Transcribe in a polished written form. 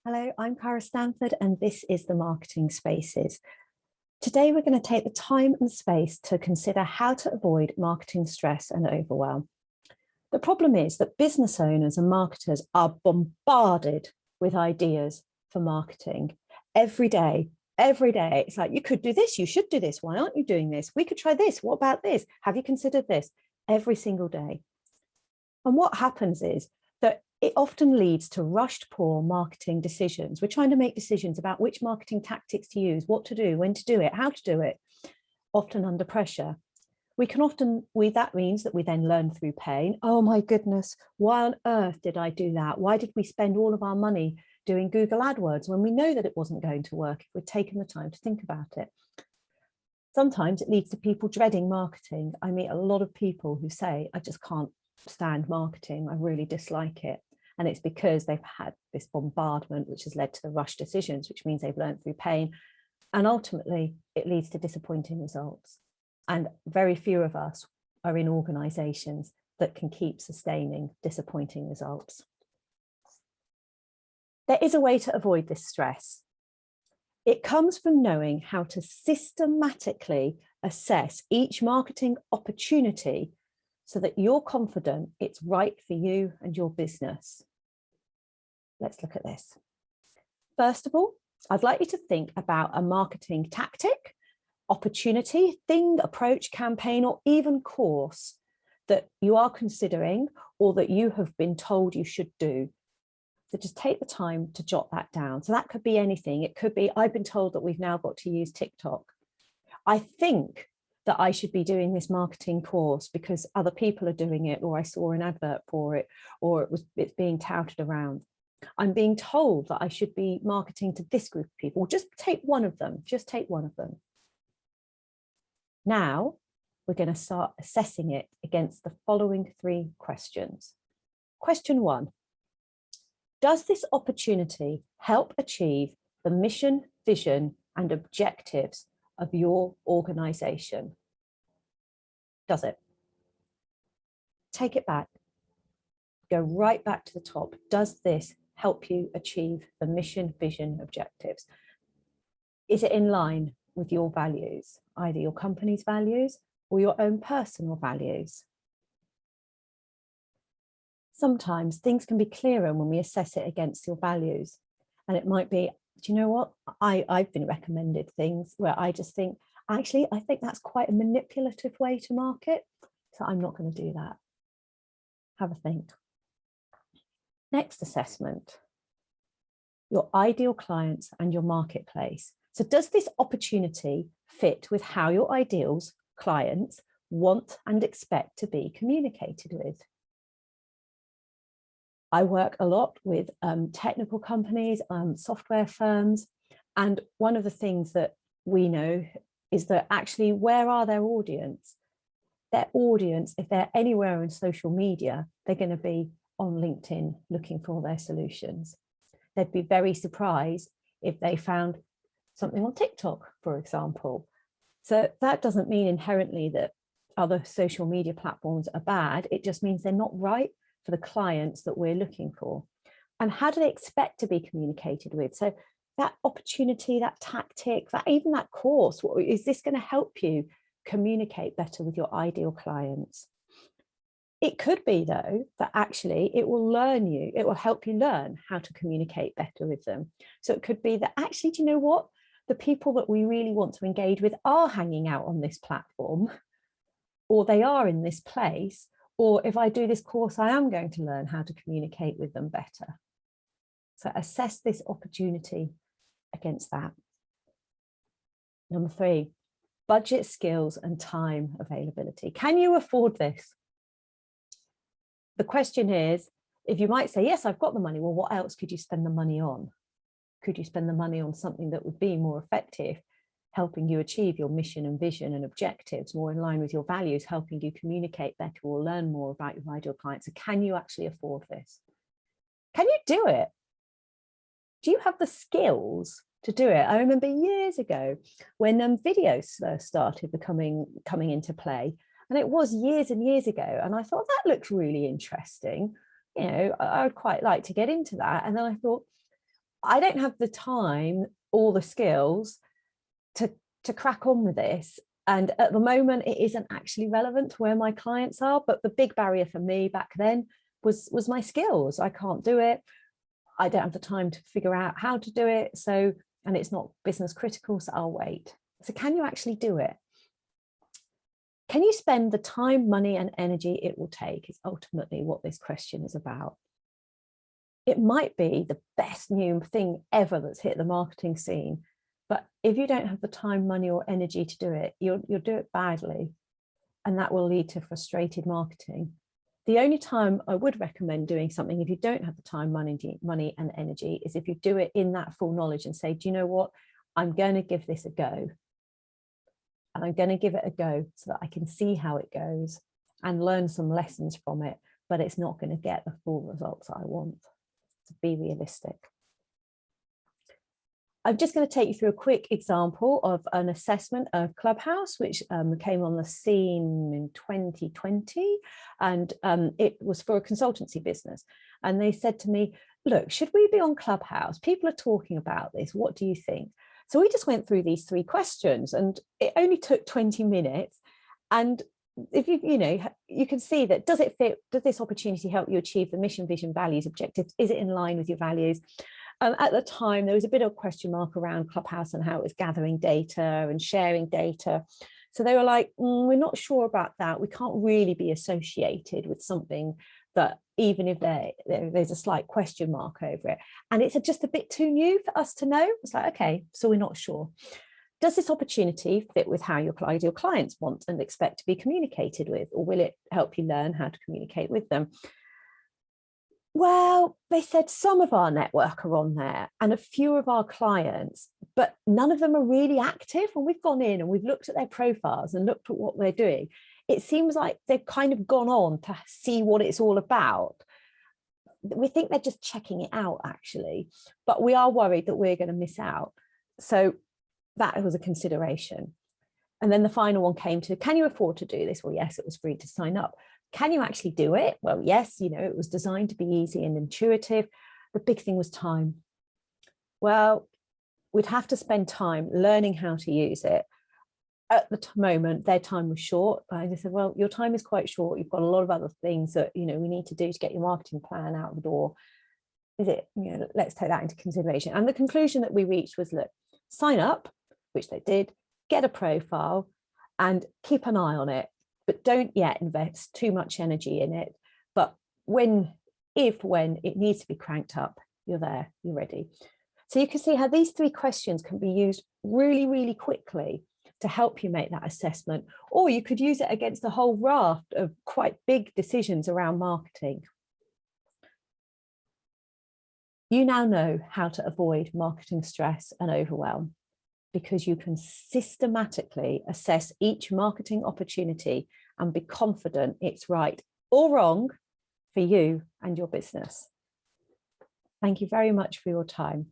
Hello, I'm Cara Stanford, and this is the Marketing Spaces. Today, we're going to take the time and space to consider how to avoid marketing stress and overwhelm. The problem is that business owners and marketers are bombarded with ideas for marketing every day. Every day, it's like, you could do this, you should do this. Why aren't you doing this? We could try this. What about this? Have you considered this? Every single day. And what happens is that it often leads to rushed, poor marketing decisions. We're trying to make decisions about which marketing tactics to use, what to do, when to do it, how to do it, often under pressure. That means that we then learn through pain. Oh my goodness, why on earth did I do that? Why did we spend all of our money doing Google AdWords when we know that it wasn't going to work if we'd taken the time to think about it? Sometimes it leads to people dreading marketing. I meet a lot of people who say, I just can't stand marketing. I really dislike it. And it's because they've had this bombardment, which has led to the rush decisions, which means they've learned through pain. And ultimately, it leads to disappointing results. And very few of us are in organizations that can keep sustaining disappointing results. There is a way to avoid this stress. It comes from knowing how to systematically assess each marketing opportunity so that you're confident it's right for you and your business. Let's look at this. First of all, I'd like you to think about a marketing tactic, opportunity, thing, approach, campaign, or even course that you are considering or that you have been told you should do. So just take the time to jot that down. So that could be anything. It could be, I've been told that we've now got to use TikTok. I think that I should be doing this marketing course because other people are doing it, or I saw an advert for it, or it's being touted around. I'm being told that I should be marketing to this group of people. Just take one of them. Just take one of them. Now, we're going to start assessing it against the following three questions. Question one, does this opportunity help achieve the mission, vision, and objectives of your organization? Does it? Take it back. Go right back to the top. Does this help you achieve the mission, vision, objectives? Is it in line with your values, either your company's values or your own personal values? Sometimes things can be clearer when we assess it against your values. And it might be, do you know what? I've been recommended things where I just think, actually, I think that's quite a manipulative way to market. So I'm not going to do that. Have a think. Next assessment, your ideal clients and your marketplace. So does this opportunity fit with how your ideals clients want and expect to be communicated with? I work a lot with technical companies, software firms, and one of the things that we know is that actually, where are their audience? Their audience, if they're anywhere in social media, they're going to be on LinkedIn looking for their solutions. They'd be very surprised if they found something on TikTok, for example. So that doesn't mean inherently that other social media platforms are bad. It just means they're not right for the clients that we're looking for. And how do they expect to be communicated with? So that opportunity, that tactic, even that course, is this going to help you communicate better with your ideal clients? It could be, though, that actually it will help you learn how to communicate better with them. So it could be that actually, do you know what? The people that we really want to engage with are hanging out on this platform, or they are in this place, or if I do this course, I am going to learn how to communicate with them better. So assess this opportunity against that. Number three, budget, skills, and time availability. Can you afford this? The question is, if you might say, yes, I've got the money, well, what else could you spend the money on? Could you spend the money on something that would be more effective, helping you achieve your mission and vision and objectives, more in line with your values, helping you communicate better or learn more about your ideal clients? So can you actually afford this? Can you do it? Do you have the skills to do it? I remember years ago when videos started coming into play, and it was years and years ago, and I thought that looked really interesting. You know, I would quite like to get into that. And then I thought, I don't have the time or the skills to crack on with this. And at the moment, it isn't actually relevant to where my clients are. But the big barrier for me back then was my skills. I can't do it. I don't have the time to figure out how to do it. So, and it's not business critical, so I'll wait. So can you actually do it? Can you spend the time, money, and energy it will take is ultimately what this question is about. It might be the best new thing ever that's hit the marketing scene, but if you don't have the time, money, or energy to do it, you'll do it badly, and that will lead to frustrated marketing. The only time I would recommend doing something if you don't have the time, money, and energy is if you do it in that full knowledge and say, do you know what? I'm going to give this a go. And I'm going to give it a go so that I can see how it goes and learn some lessons from it, but it's not going to get the full results I want. To be realistic. I'm just going to take you through a quick example of an assessment of ClubHouse, which came on the scene in 2020, and it was for a consultancy business. And they said to me, look, should we be on ClubHouse? People are talking about this. What do you think? So we just went through these 3 questions, and it only took 20 minutes. And if you can see that, does it fit? Does this opportunity help you achieve the mission, vision, values, objectives? Is it in line with your values? At the time, there was a bit of a question mark around ClubHouse and how it was gathering data and sharing data. So they were like, we're not sure about that. We can't really be associated with something that, even if there's a slight question mark over it. And it's just a bit too new for us to know. It's like, okay, so we're not sure. Does this opportunity fit with how your ideal clients want and expect to be communicated with, or will it help you learn how to communicate with them? Well, they said some of our network are on there and a few of our clients, but none of them are really active. And we've gone in and we've looked at their profiles and looked at what they're doing. It seems like they've kind of gone on to see what it's all about. We think they're just checking it out, actually, but we are worried that we're going to miss out. So that was a consideration. And then the final one came to, can you afford to do this? Well, yes, it was free to sign up. Can you actually do it? Well, yes, it was designed to be easy and intuitive. The big thing was time. Well, we'd have to spend time learning how to use it. At the moment, their time was short. I just said, well, your time is quite short. You've got a lot of other things that, we need to do to get your marketing plan out the door. Is it, let's take that into consideration. And the conclusion that we reached was, look, sign up, which they did, get a profile and keep an eye on it, but don't yet invest too much energy in it. But when it needs to be cranked up, you're there, you're ready. So you can see how these 3 questions can be used really, really quickly to help you make that assessment, or you could use it against a whole raft of quite big decisions around marketing. You now know how to avoid marketing stress and overwhelm, because you can systematically assess each marketing opportunity and be confident it's right or wrong for you and your business. Thank you very much for your time.